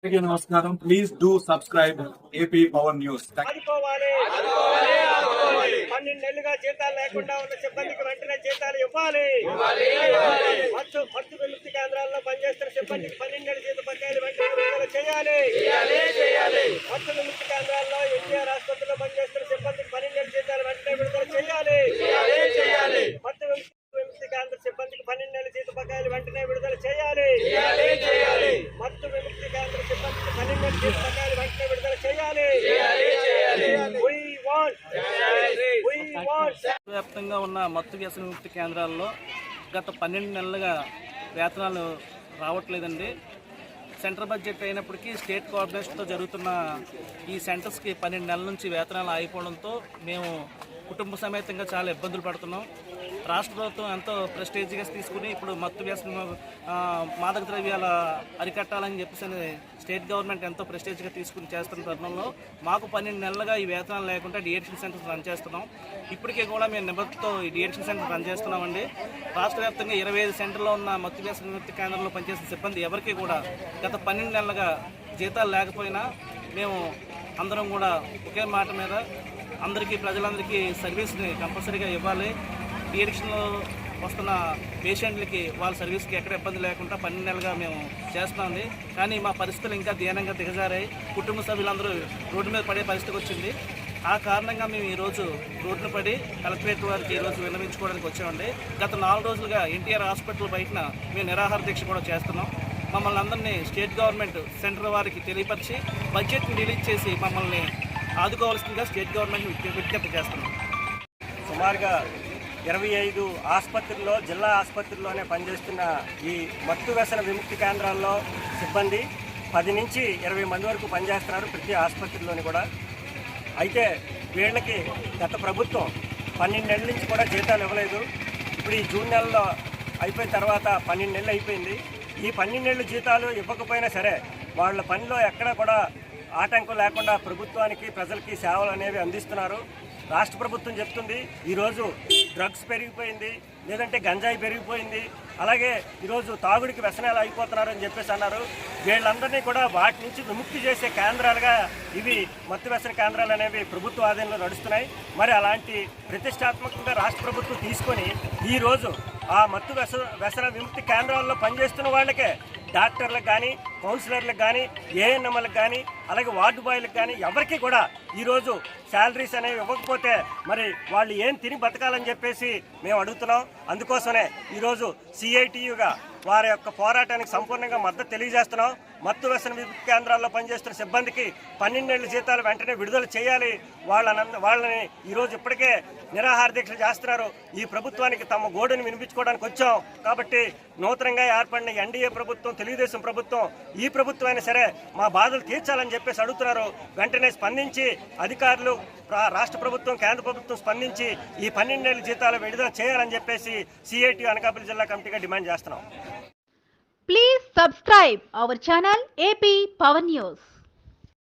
నమస్కారం. Please do subscribe AP power news. 12 నెలలుగా జీతాలు లేకుండా ఉన్న సిబ్బందికి వెంటనే జీతాలు ఇవ్వాలి. మత్తు విముక్తి కేంద్రాల్లో పనిచేస్తున్న సిబ్బందికి 12 నెలల జీత బకాయిలు వెంటనే విడుదల చేయాలి. మత్తు విముక్తి కేంద్రాల్లో ఎన్టీఆర్ ఆసుపత్రిలో పనిచేస్తున్న సిబ్బందికి 12 నెలల జీతాలు వెంటనే విడుదల చేయాలి. మత్తు విముక్తి కేంద్ర సిబ్బందికి 12 నెలల జీత బకాయిలు వెంటనే విడుదల చేయాలి. మత్తు విముక్తి కేంద్ర సిబ్బందికి 12 నెలల జీత బకాయిలు వెంటనే విడుదల చేయాలి. వ్యాప్తంగా ఉన్న మత్తు వ్యసన విముక్తి కేంద్రాల్లో గత 12 నెలలుగా వేతనాలు రావట్లేదండి. సెంట్రల్ బడ్జెట్ అయినప్పటికీ స్టేట్ కోఆర్డినేషన్తో జరుగుతున్న ఈ సెంటర్స్కి 12 నెలల నుంచి వేతనాలు ఆగిపోవడంతో మేము కుటుంబ సమేతంగా చాలా ఇబ్బందులు పడుతున్నాం. రాష్ట్ర ప్రభుత్వం ఎంతో ప్రెస్టేజ్గా తీసుకుని ఇప్పుడు మత్తు వ్యసన మాదక ద్రవ్యాల అరికట్టాలని చెప్పేసి స్టేట్ గవర్నమెంట్ ఎంతో ప్రెస్టేజ్గా తీసుకుని చేస్తున్న తరుణంలో మాకు 12 నెలలుగా ఈ వేతనాలు లేకుండా డిఎడిక్షన్ సెంటర్స్ రన్ చేస్తున్నాం. ఇప్పటికే కూడా మేము నిబద్ధతతో ఈ డిఎడిక్షన్ సెంటర్ రన్ చేస్తున్నామండి. రాష్ట్ర వ్యాప్తంగా 25 సెంటర్లో ఉన్న మత్తు వ్యసన విముక్తి కేంద్రంలో పనిచేసిన సిబ్బంది ఎవరికి కూడా గత 12 నెలలుగా జీతాలు లేకపోయినా మేము అందరం కూడా ఒకే మాట మీద అందరికీ ప్రజలందరికీ సర్వీస్ని కంపల్సరీగా ఇవ్వాలి. డిఎడిక్షన్లో వస్తున్న పేషెంట్లకి వాళ్ళ సర్వీస్కి ఎక్కడ ఇబ్బంది లేకుండా 12 నెలలుగా మేము చేస్తున్నామండి. కానీ మా పరిస్థితులు ఇంకా దీనంగా దిగజారాయి. కుటుంబ సభ్యులందరూ రోడ్డు మీద పడే పరిస్థితికి వచ్చింది. ఆ కారణంగా మేము ఈరోజు రోడ్డున పడి కలెక్టరేట్ వారికి ఈరోజు విన్నవించుకోవడానికి వచ్చామండి. గత 4 రోజులుగా ఎన్టీఆర్ హాస్పిటల్ బయటన మేము నిరాహార దీక్ష కూడా చేస్తున్నాం. మమ్మల్ని అందరినీ స్టేట్ గవర్నమెంట్ సెంట్రల్ వారికి తెలియపరిచి బడ్జెట్ని రిలీజ్ చేసి మమ్మల్ని ఆదుకోవాల్సిందిగా స్టేట్ గవర్నమెంట్ విజ్ఞప్తి చేస్తున్నాం. సుమారుగా 25 ఆసుపత్రుల్లో జిల్లా ఆసుపత్రుల్లోనే పనిచేస్తున్న ఈ మత్తు వ్యసన విముక్తి కేంద్రాల్లో సిబ్బంది 10 నుంచి 20 మంది వరకు పనిచేస్తున్నారు ప్రతి ఆసుపత్రిలోని కూడా. అయితే వీళ్ళకి గత ప్రభుత్వం 12 నెలల నుంచి కూడా జీతాలు ఇవ్వలేదు. ఇప్పుడు ఈ జూన్ నెలలో అయిపోయిన తర్వాత 12 నెలలు అయిపోయింది. ఈ 12 నెలల జీతాలు ఇవ్వకపోయినా సరే వాళ్ళ పనిలో ఎక్కడ కూడా ఆటంకం లేకుండా ప్రభుత్వానికి ప్రజలకి సేవలు అనేవి అందిస్తున్నారు. రాష్ట్ర ప్రభుత్వం చెప్తుంది ఈరోజు డ్రగ్స్ పెరిగిపోయింది, లేదంటే గంజాయి పెరిగిపోయింది, అలాగే ఈరోజు తాగుడికి వ్యసనాలు అయిపోతున్నారని చెప్పేసి అన్నారు. వీళ్ళందరినీ కూడా వాటి నుంచి విముక్తి చేసే కేంద్రాలుగా ఇవి మత్తు వ్యసన కేంద్రాలు అనేవి ప్రభుత్వ ఆధీనంలో నడుస్తున్నాయి. మరి అలాంటి ప్రతిష్టాత్మకంగా రాష్ట్ర ప్రభుత్వం తీసుకొని ఈరోజు ఆ మత్తు వ్యసన విముక్తి కేంద్రాల్లో పనిచేస్తున్న వాళ్ళకే డాక్టర్లకు కానీ కౌన్సిలర్లకు కానీ ఏఎన్ఎంలకు కానీ అలాగే వార్డు బాయ్లకు కానీ ఎవరికి కూడా ఈరోజు శాలరీస్ అనేవి ఇవ్వకపోతే మరి వాళ్ళు ఏం తిని బతకాలని చెప్పేసి మేము అడుగుతున్నాం. అందుకోసమే ఈరోజు సిఐటియుగా వారి యొక్క పోరాటానికి సంపూర్ణంగా మద్దతు తెలియజేస్తున్నాం. మత్తు వ్యసన విముక్తి కేంద్రాల్లో పనిచేస్తున్న సిబ్బందికి 12 నెలల జీతాలు వెంటనే విడుదల చేయాలి. వాళ్ళని ఈరోజు ఇప్పటికే నిరాహార దీక్షలు చేస్తున్నారు. ఈ ప్రభుత్వానికి తమ గోడుని వినిపించుకోవడానికి వచ్చాం. కాబట్టి నూతనంగా ఏర్పడిన ఎన్డీఏ ప్రభుత్వం, తెలుగుదేశం ప్రభుత్వం, ఈ ప్రభుత్వం అయినా సరే మా బాధలు తీర్చాలని చెప్పేసి అడుగుతున్నారు. వెంటనే స్పందించి అధికారులు, రాష్ట్ర ప్రభుత్వం, కేంద్ర ప్రభుత్వం స్పందించి ఈ 12 నెలల జీతాలు విడుదల చేయాలని చెప్పేసి సిఐటి అనకాపల్లి జిల్లా కమిటీగా డిమాండ్ చేస్తున్నాం. Please subscribe our channel AP Power News.